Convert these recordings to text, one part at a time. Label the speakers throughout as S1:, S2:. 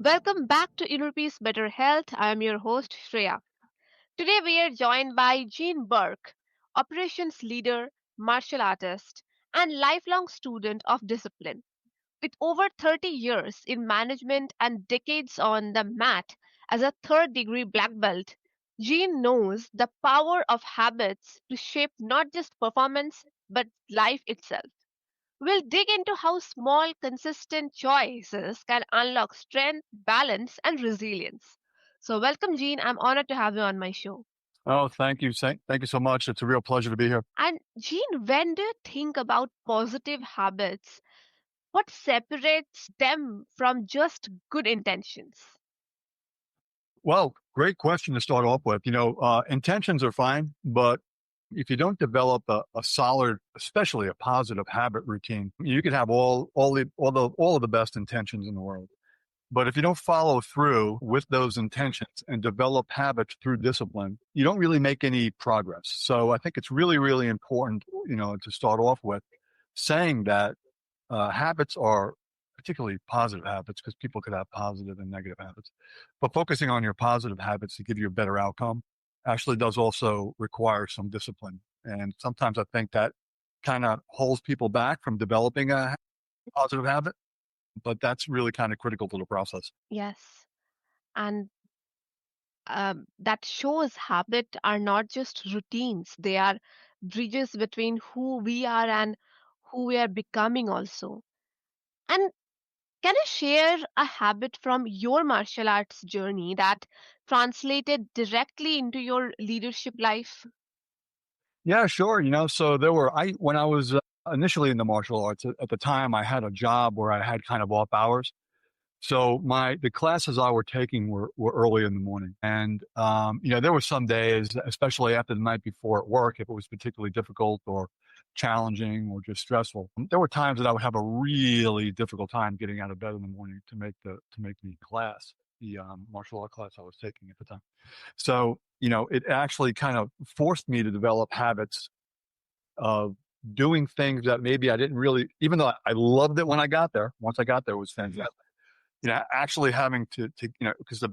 S1: Welcome back to Inner Peace Better Health. I am your host Shreya. Today we are joined by Gene Burke, operations leader, martial artist, and lifelong student of discipline. With over 30 years in management and decades on the mat as a third degree black belt, Gene knows the power of habits to shape not just performance but life itself. We'll dig into how small, consistent choices can unlock strength, balance, and resilience. So, welcome, Jean. I'm honored to have you on my show.
S2: Oh, thank you. Thank you so much. It's a real pleasure to be here.
S1: And, Jean, when do you think about positive habits? What separates them from just good intentions?
S2: Well, great question to start off with. Intentions are fine, but if you don't develop a solid, especially a positive habit routine, you could have all of the best intentions in the world. But if you don't follow through with those intentions and develop habits through discipline, you don't really make any progress. So I think it's really, really important, to start off with saying that habits are particularly positive habits because people could have positive and negative habits. But focusing on your positive habits to give you a better outcome actually does also require some discipline. And sometimes I think that kind of holds people back from developing a positive habit, but that's really kind of critical to the process.
S1: Yes. And that shows habit are not just routines, they are bridges between who we are and who we are becoming, also. And can you share a habit from your martial arts journey that translated directly into your leadership life?
S2: Yeah, sure. So when I was initially in the martial arts, at the time, I had a job where I had kind of off hours. So the classes I were taking were early in the morning. And, there were some days, especially after the night before at work, if it was particularly difficult or challenging or just stressful, there were times that I would have a really difficult time getting out of bed in the morning to make the class, the martial art class I was taking at the time. So, it actually kind of forced me to develop habits of doing things that maybe I didn't really, even though I loved it when I got there, once I got there, it was fantastic. Actually having because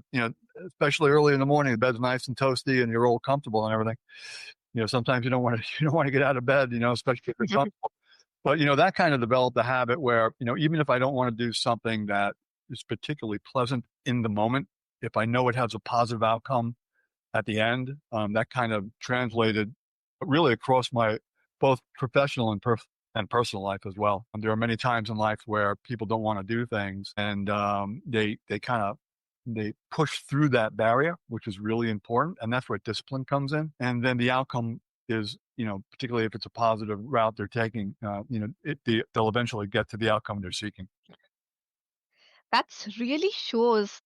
S2: especially early in the morning, the bed's nice and toasty and you're all comfortable and everything. Sometimes you don't want to, you don't want to get out of bed, especially if you're comfortable. But, that kind of developed a habit where, even if I don't want to do something that is particularly pleasant in the moment, if I know it has a positive outcome at the end, that kind of translated really across my both professional and personal life as well. There are many times in life where people don't want to do things, and they push through that barrier, which is really important, and that's where discipline comes in. And then the outcome is, particularly if it's a positive route they're taking, they'll eventually get to the outcome they're seeking.
S1: That really shows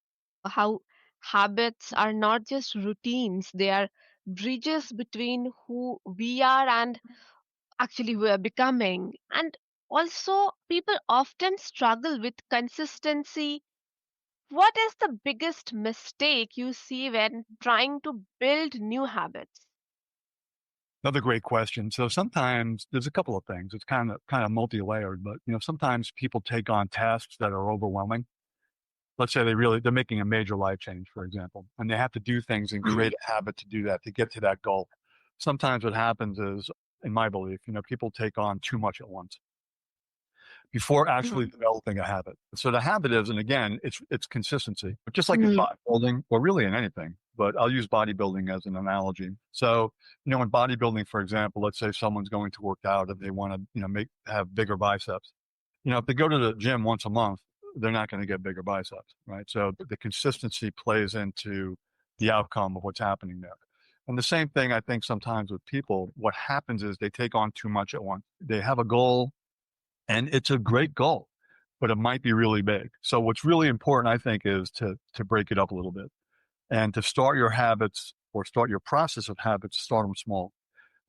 S1: how habits are not just routines, they are bridges between who we are and actually we are becoming. And also, people often struggle with consistency. What is the biggest mistake you see when trying to build new habits?
S2: Another great question. So sometimes there's a couple of things. It's kind of multi-layered, but sometimes people take on tasks that are overwhelming. Let's say they're making a major life change, for example, and they have to do things and create a habit to do that, to get to that goal. Sometimes what happens is, in my belief, people take on too much at once before actually
S1: Mhm.
S2: developing a habit. So the habit is, and again, it's consistency, but just like in
S1: Mhm.
S2: bodybuilding, or really in anything, but I'll use bodybuilding as an analogy. So, in bodybuilding, for example, let's say someone's going to work out and they want to, have bigger biceps. If they go to the gym once a month, they're not going to get bigger biceps, right? So the consistency plays into the outcome of what's happening there. And the same thing, I think, sometimes with people, what happens is they take on too much at once. They have a goal, and it's a great goal, but it might be really big. So what's really important, I think, is to break it up a little bit and to start your habits or start your process of habits, start them small.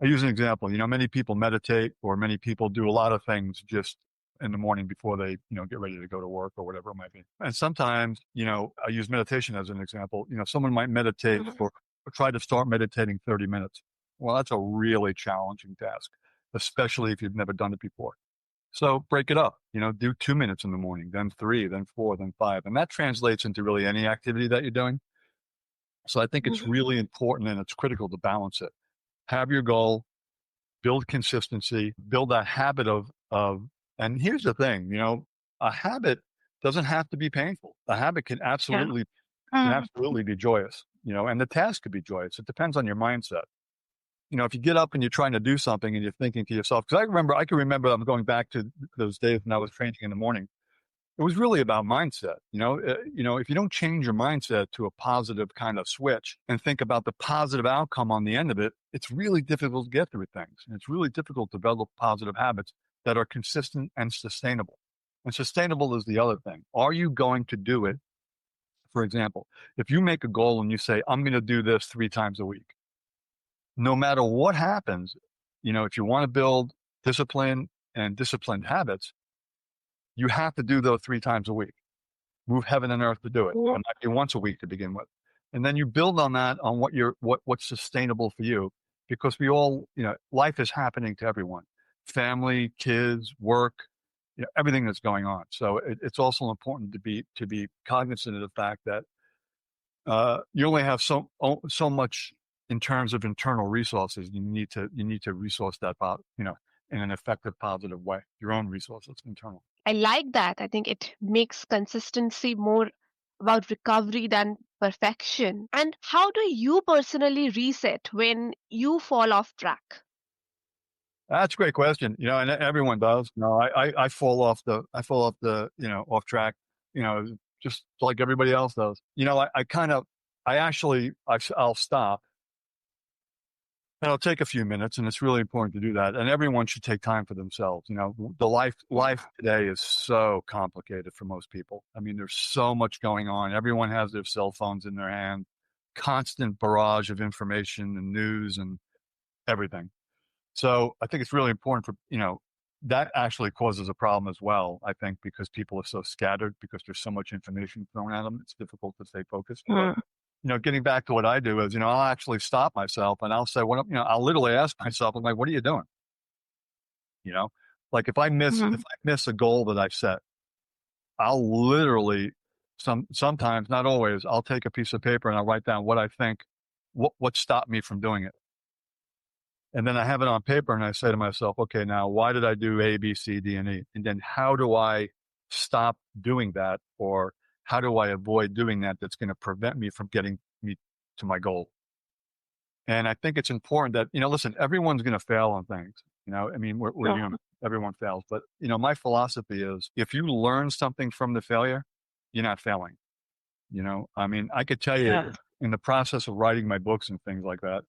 S2: I use an example. Many people meditate, or many people do a lot of things just in the morning before they, get ready to go to work or whatever it might be. And sometimes, I use meditation as an example. Someone might meditate
S1: Mhm.
S2: for, or try to start meditating 30 minutes. Well, that's a really challenging task, especially if you've never done it before. So break it up, do 2 minutes in the morning, then three, then four, then five. And that translates into really any activity that you're doing. So I think it's
S1: Mhm.
S2: really important and it's critical to balance it. Have your goal, build consistency, build that habit and here's the thing, a habit doesn't have to be painful. A habit
S1: Yeah.
S2: can
S1: Mm.
S2: absolutely be joyous, and the task could be joyous. It depends on your mindset. If you get up and you're trying to do something and you're thinking to yourself, because I can remember I'm going back to those days when I was training in the morning. It was really about mindset. If you don't change your mindset to a positive kind of switch and think about the positive outcome on the end of it, it's really difficult to get through things. And it's really difficult to develop positive habits that are consistent and sustainable. And sustainable is the other thing. Are you going to do it? For example, if you make a goal and you say, I'm going to do this 3 times a week, no matter what happens, if you want to build discipline and disciplined habits, you have to do those 3 times a week. Move heaven and earth to do it.
S1: Yeah.
S2: It might be once a week to begin with. And then you build on that on what's sustainable for you because we all, life is happening to everyone. Family, kids, work, everything that's going on. So it's also important to be cognizant of the fact that you only have so much in terms of internal resources. You need to resource that in an effective, positive way. Your own resources, internal.
S1: I like that. I think it makes consistency more about recovery than perfection. And how do you personally reset when you fall off track?
S2: That's a great question. And everyone does. I fall off the off track. Just like everybody else does. I'll stop and I'll take a few minutes, and it's really important to do that. And everyone should take time for themselves. The life today is so complicated for most people. I mean, there's so much going on. Everyone has their cell phones in their hand, constant barrage of information and news and everything. So I think it's really important that actually causes a problem as well, I think, because people are so scattered because there's so much information thrown at them. It's difficult to stay focused. But,
S1: Mm.
S2: getting back to what I do is, I'll actually stop myself and I'll say, I'll literally ask myself, I'm like, what are you doing? You know, like if
S1: Mhm.
S2: I miss a goal that I've set, I'll literally sometimes, not always, I'll take a piece of paper and I'll write down what I think, what stopped me from doing it. And then I have it on paper and I say to myself, okay, now why did I do A, B, C, D, and E? And then how do I stop doing that? Or how do I avoid doing that that's going to prevent me from getting me to my goal? And I think it's important that, listen, everyone's going to fail on things. I mean, we're
S1: Yeah.
S2: human. Everyone fails. But, my philosophy is if you learn something from the failure, you're not failing. I mean, I could tell you
S1: Yeah.
S2: in the process of writing my books and things like that,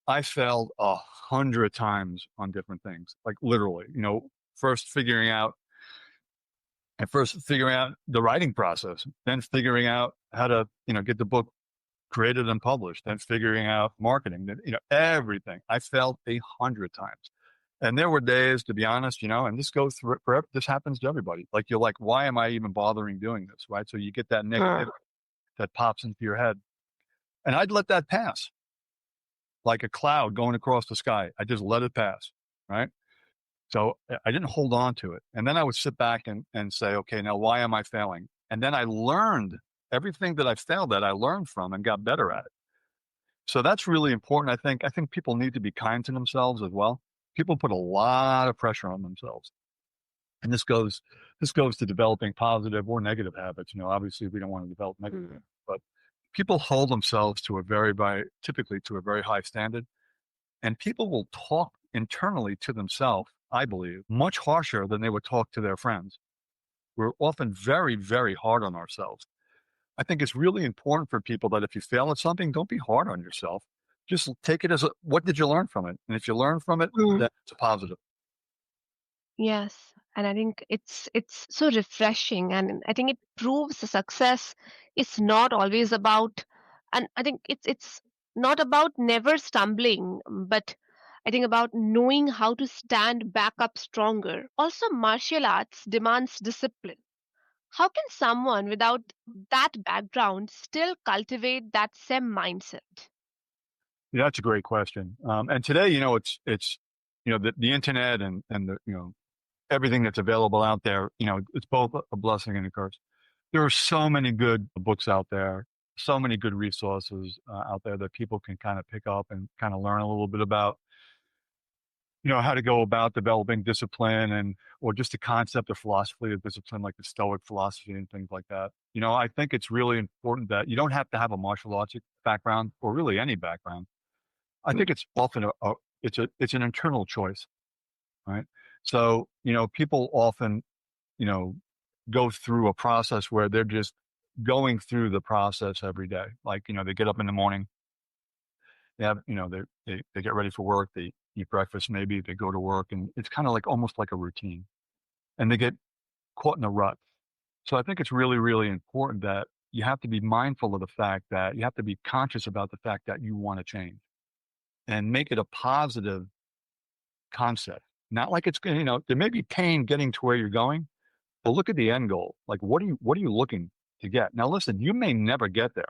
S2: I failed 100 times on different things, like literally, first figuring out the writing process, then figuring out how to, get the book created and published, then figuring out marketing, then, everything. I failed 100 times. And there were days, to be honest, and this goes through forever. This happens to everybody. Like you're like, why am I even bothering doing this? Right. So you get that
S1: Mm.
S2: negativity that pops into your head. And I'd let that pass like a cloud going across the sky. I just let it pass. Right. So I didn't hold on to it. And then I would sit back and say, okay, now why am I failing? And then I learned everything that I failed at, I learned from and got better at it. So that's really important. I think people need to be kind to themselves as well. People put a lot of pressure on themselves. And this goes to developing positive or negative habits. Obviously we don't want to develop negative
S1: Mm.
S2: habits, but people hold themselves to a typically to a very high standard. And people will talk internally to themselves, I believe, much harsher than they would talk to their friends. We're often very, very hard on ourselves. I think it's really important for people that if you fail at something, don't be hard on yourself. Just take it as what did you learn from it? And if you learn from it,
S1: Mm.
S2: then it's a positive.
S1: Yes, and I think it's so refreshing, and I think it proves the success is not always about, and I think it's not about never stumbling, but I think about knowing how to stand back up stronger. Also, martial arts demands discipline. How can someone without that background still cultivate that same mindset?
S2: Yeah, that's a great question. And today, it's the internet and the everything that's available out there, it's both a blessing and a curse. There are so many good books out there, so many good resources out there that people can kind of pick up and kind of learn a little bit about, how to go about developing discipline or just the concept or philosophy of discipline, like the Stoic philosophy and things like that. I think it's really important that you don't have to have a martial arts background or really any background. I think it's often it's an internal choice, right? So, people often, you know, go through a process where they're just going through the process every day. Like, they get up in the morning, they have, they get ready for work, they eat breakfast, maybe they go to work, and it's kind of like almost like a routine, and they get caught in a rut. So I think it's really, really important that you have to be mindful of the fact that you have to be conscious about the fact that you want to change and make it a positive concept. Not like it's going to, there may be pain getting to where you're going, but look at the end goal. Like, what are you looking to get? Now, listen, you may never get there,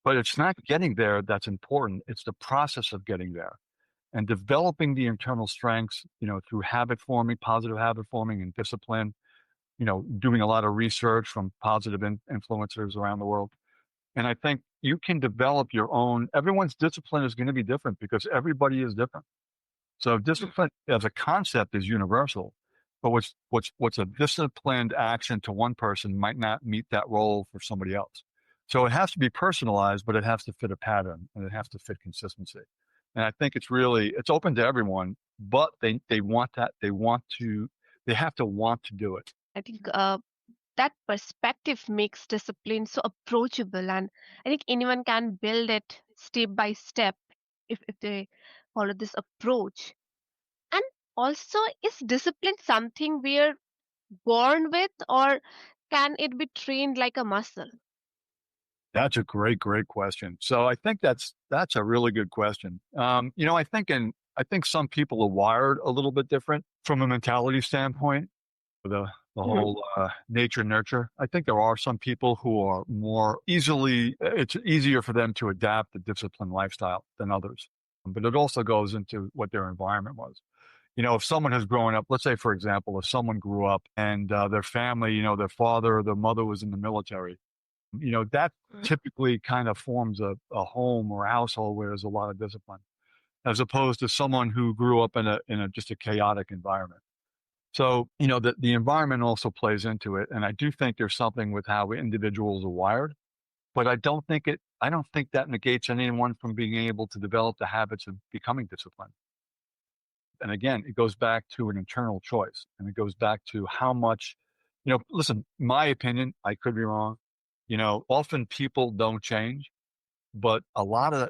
S2: but it's not getting there that's important. It's the process of getting there and developing the internal strengths, through habit forming, positive habit forming and discipline, doing a lot of research from positive influencers around the world. And I think you can develop your own, everyone's discipline is going to be different because everybody is different. So discipline as a concept is universal, but what's a disciplined action to one person might not meet that role for somebody else. So it has to be personalized, but it has to fit a pattern and it has to fit consistency. And I think it's open to everyone, but they want that, they have to want to do it.
S1: I think that perspective makes discipline so approachable, and I think anyone can build it step by step if they follow this approach. And also, is discipline something we're born with, or can it be trained like a muscle?
S2: That's a great, great question. So I think that's a really good question. I think some people are wired a little bit different from a mentality standpoint. The
S1: Mhm.
S2: whole nature nurture. I think there are some people who are more easily. It's easier for them to adapt the disciplined lifestyle than others. But it also goes into what their environment was. If someone has grown up, let's say, for example, if someone grew up and their family, their father or their mother was in the military, that
S1: Mhm.
S2: typically kind of forms a home or a household where there's a lot of discipline, as opposed to someone who grew up in a just a chaotic environment. So, the environment also plays into it. And I do think there's something with how individuals are wired, but I don't think that negates anyone from being able to develop the habits of becoming disciplined. And again, it goes back to an internal choice and it goes back to how much, listen, my opinion, I could be wrong. Often people don't change, but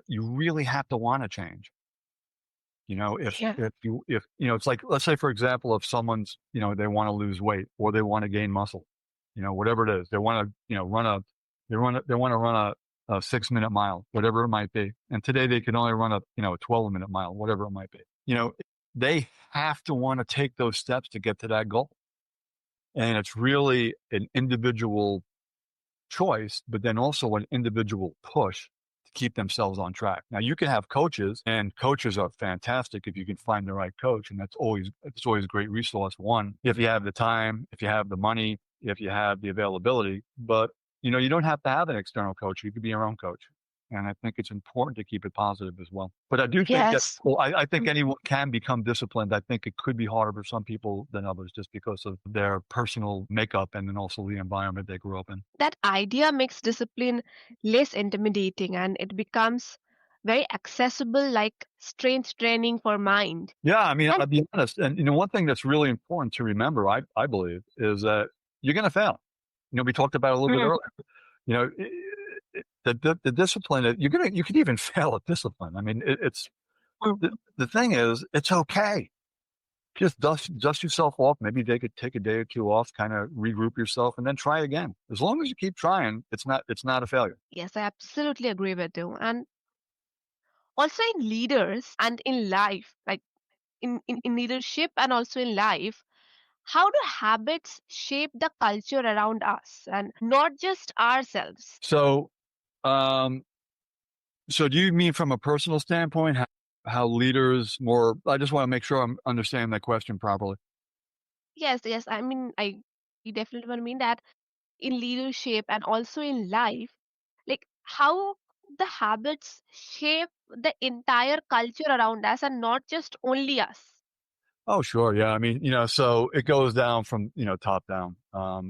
S2: you really have to want to change.
S1: Yeah.
S2: It's like, let's say, for example, if someone's, they want to lose weight or they want to gain muscle, whatever it is, they want to, they want to run a 6 minute mile, whatever it might be. And today they can only run a 12-minute mile, whatever it might be. They have to want to take those steps to get to that goal. And it's really an individual choice, but then also an individual push to keep themselves on track. Now you can have coaches, and coaches are fantastic if you can find the right coach, and it's always a great resource. One, if you have the time, if you have the money, if you have the availability, but you don't have to have an external coach. You could be your own coach. And I think it's important to keep it positive as well. But I do think that,
S1: Yes.
S2: well, I think anyone can become disciplined. I think it could be harder for some people than others just because of their personal makeup and then also the environment they grew up in.
S1: That idea makes discipline less intimidating, and it becomes very accessible, like strength training for mind.
S2: Yeah, I mean,
S1: And
S2: I'll be honest, and one thing that's really important to remember, I believe, is that you're going to fail. We talked about it a little bit
S1: mm,
S2: earlier. The discipline, you could even fail at discipline. I mean, it's
S1: mm,
S2: the thing is, it's okay. Just dust yourself off. Maybe they could take a day or two off, kind of regroup yourself, and then try again. As long as you keep trying, it's not a failure.
S1: yes, I absolutely agree with you. And also in leaders and in life, like in leadership and also in life, how do habits shape the culture around us and not just ourselves?
S2: So, um, so do you mean from a personal standpoint, how leaders more? I just want to make sure I'm understanding that question properly.
S1: Yes, yes. I mean, I definitely want to mean that in leadership and also in life, like how the habits shape the entire culture around us and not just only us.
S2: Oh, sure. Yeah. I mean, so it goes down from, top down.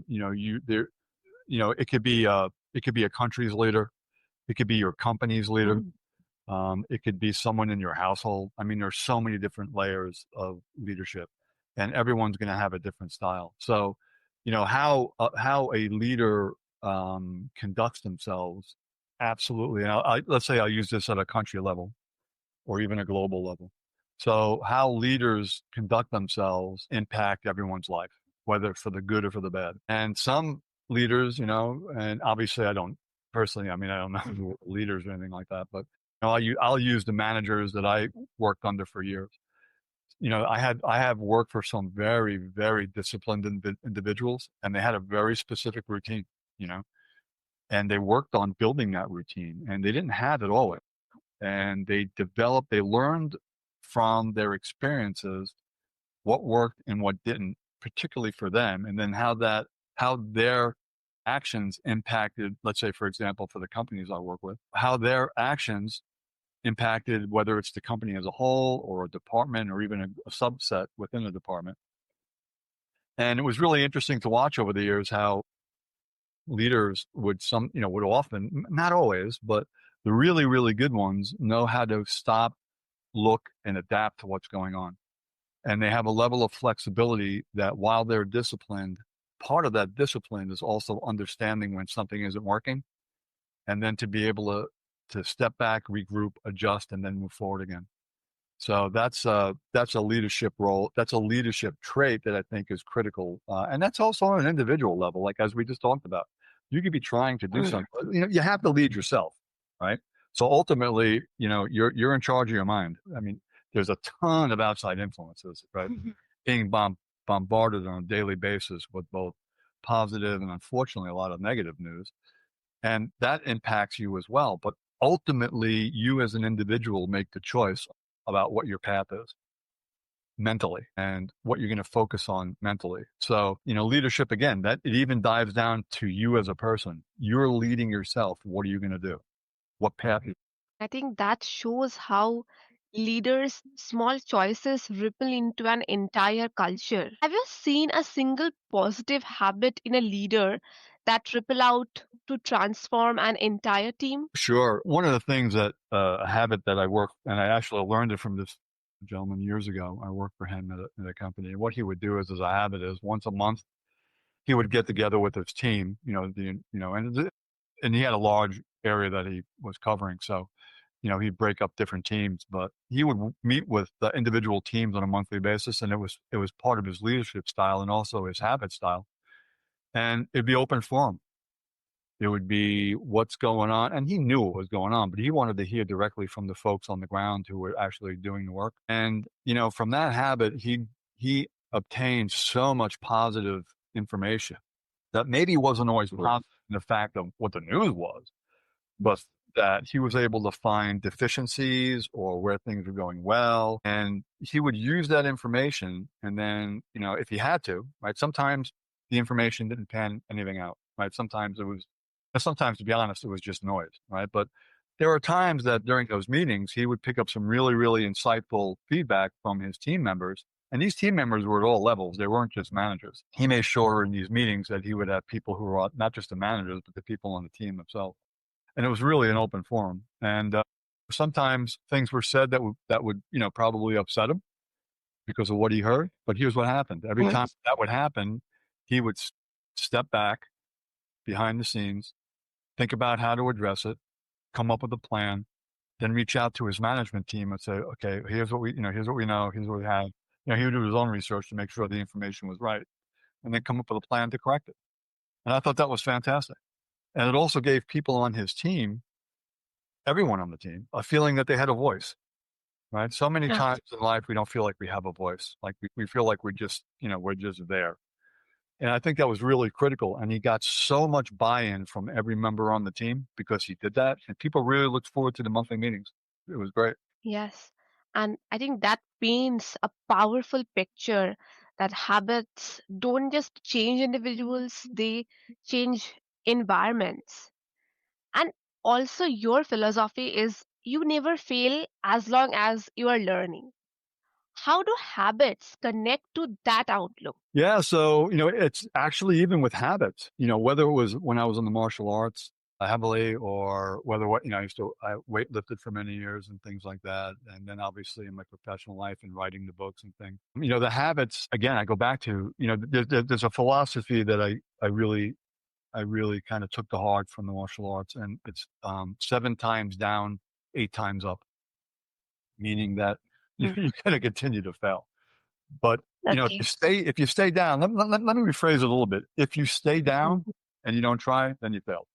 S2: It could be a country's leader. It could be your company's leader.
S1: Mhm.
S2: It could be someone in your household. I mean, there's so many different layers of leadership, and everyone's going to have a different style. So, how a leader conducts themselves, absolutely. And let's say I'll use this at a country level or even a global level. So, how leaders conduct themselves impact everyone's life, whether for the good or for the bad. And some leaders, and obviously I don't personally, I mean, I don't know leaders or anything like that, but I'll use the managers that I worked under for years. I have worked for some very, very disciplined individuals, and they had a very specific routine, you know, and they worked on building that routine, and they didn't have it always, and they learned from their experiences what worked and what didn't, particularly for them, and then how their actions impacted, let's say, for example, for the companies I work with, how their actions impacted whether it's the company as a whole or a department or even a subset within a department. And it was really interesting to watch over the years how leaders would often, not always, but the really, really good ones know how to stop, look, and adapt to what's going on. And they have a level of flexibility that while they're disciplined, part of that discipline is also understanding when something isn't working, and then to be able to step back, regroup, adjust, and then move forward again. So that's a leadership role. That's a leadership trait that I think is critical, and that's also on an individual level. Like as we just talked about, you could be trying to do
S1: Mm.
S2: something. You have to lead yourself, right? So ultimately, you're in charge of your mind. I mean, there's a ton of outside influences, right? Being bombarded on a daily basis with both positive and unfortunately a lot of negative news, and that impacts you as well. But ultimately, you as an individual make the choice about what your path is mentally and what you're going to focus on mentally. So, leadership again, that it even dives down to you as a person. You're leading yourself. What are you going to do? What path?
S1: I think that shows how leaders' small choices ripple into an entire culture. Have you seen a single positive habit in a leader that ripple out to transform an entire team?
S2: Sure. One of the things that a habit that I work, and I actually learned it from this gentleman years ago. I worked for him at a company. And what he would do is, as a habit, is once a month he would get together with his team. And he had a large area that he was covering. So he'd break up different teams, but he would meet with the individual teams on a monthly basis, and it was part of his leadership style and also his habit style. And it'd be open forum. It would be what's going on, and he knew what was going on, but he wanted to hear directly from the folks on the ground who were actually doing the work. And from that habit, he obtained so much positive information that maybe wasn't always positive in the fact of what the news was, but that he was able to find deficiencies or where things were going well. And he would use that information. And then, if he had to, right, sometimes the information didn't pan anything out, right? Sometimes, to be honest, it was just noise, right? But there were times that during those meetings, he would pick up some really, really insightful feedback from his team members. And these team members were at all levels. They weren't just managers. He made sure in these meetings that he would have people who were not just the managers, but the people on the team themselves, and it was really an open forum. And sometimes things were said that would probably upset him because of what he heard. But here's what happened: every
S1: Mm.
S2: time that would happen, he would step back behind the scenes, think about how to address it, come up with a plan, then reach out to his management team and say, "Okay, here's what we know, here's what we have." He would do his own research to make sure the information was right, and then come up with a plan to correct it. And I thought that was fantastic. And it also gave people on his team, everyone on the team, a feeling that they had a voice, right? So many
S1: Yeah.
S2: times in life, we don't feel like we have a voice. Like we feel like we're just there. And I think that was really critical. And he got so much buy-in from every member on the team because he did that. And people really looked forward to the monthly meetings. It was great.
S1: Yes. And I think that paints a powerful picture that habits don't just change individuals, they change environments. And also, your philosophy is you never fail as long as you are learning. How do habits connect to that outlook?
S2: Yeah, so, it's actually even with habits, whether it was when I was in the martial arts heavily or whether I weightlifted for many years and things like that. And then obviously in my professional life and writing the books and things. The habits, again, I go back to, there's a philosophy that I really kind of took to heart from the martial arts, and it's 7 times down, 8 times up, meaning that
S1: Mm.
S2: you're going to continue to fail. But, if you
S1: Okay.
S2: stay down, let me rephrase it a little bit. If you stay down
S1: Mhm.
S2: and you don't try, then you fail.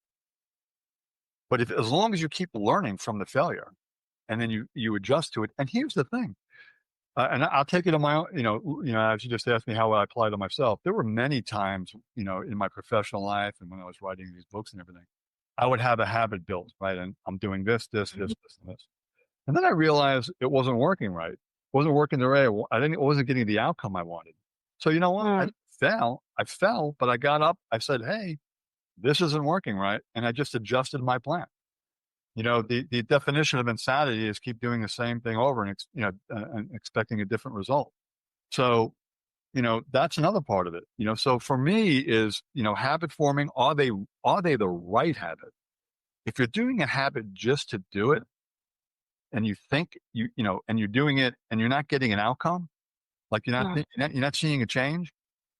S2: But as long as you keep learning from the failure and then you adjust to it. And here's the thing, and I'll take it on my own, as you just asked me how I apply to myself. There were many times, in my professional life and when I was writing these books and everything, I would have a habit built, right? And I'm doing this, and this. And then I realized it wasn't working right. It wasn't working the way I didn't. I wasn't getting the outcome I wanted. So you know what? I
S1: Mm.
S2: didn't fail. I fell, but I got up. I said, "Hey, this isn't working right," and I just adjusted my plan. The definition of insanity is keep doing the same thing over and expecting a different result. So that's another part of it. So for me is habit forming. Are they the right habit? If you're doing a habit just to do it, and you think and you're doing it and you're not getting an outcome, like
S1: Mm.
S2: you're not seeing a change,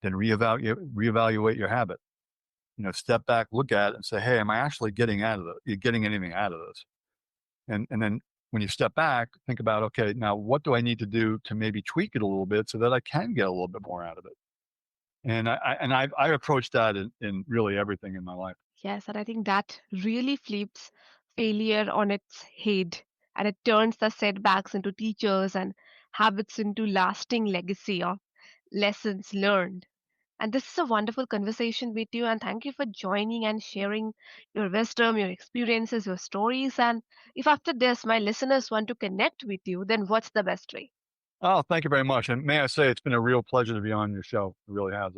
S2: then reevaluate your habit. Step back, look at it, and say, "Hey, am I actually getting anything out of this?" And then when you step back, think about, okay, now what do I need to do to maybe tweak it a little bit so that I can get a little bit more out of it? And I approach that in really everything in my life.
S1: Yes, and I think that really flips failure on its head and it turns the setbacks into teachers and habits into lasting legacy of lessons learned. And this is a wonderful conversation with you. And thank you for joining and sharing your wisdom, your experiences, your stories. And if after this my listeners want to connect with you, then what's the best way?
S2: Oh, thank you very much. And may I say, it's been a real pleasure to be on your show. It really has.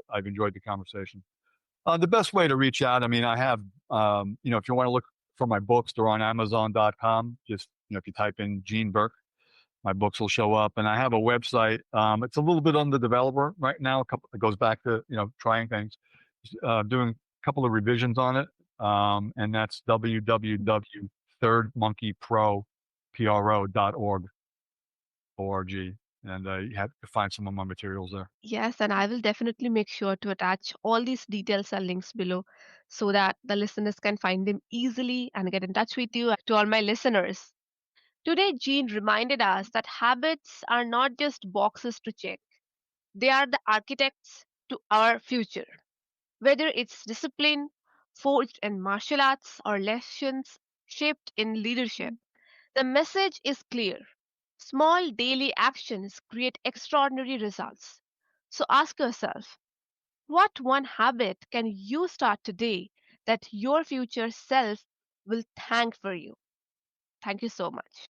S2: I've enjoyed the conversation. The best way to reach out, I mean, I have, if you want to look for my books, they're on Amazon.com. Just, if you type in Gene Burke, my books will show up. And I have a website. It's a little bit underdeveloped right now. It goes back to, trying things, doing a couple of revisions on it. And that's www.thirdmonkeypro.org. ORG. And you have to find some of my materials there.
S1: Yes, and I will definitely make sure to attach all these details and links below so that the listeners can find them easily and get in touch with you. To all my listeners, today Jean reminded us that habits are not just boxes to check, they are the architects to our future. Whether it's discipline forged in martial arts or lessons shaped in leadership, the message is clear. Small daily actions create extraordinary results. So ask yourself, what one habit can you start today that your future self will thank for you? Thank you so much.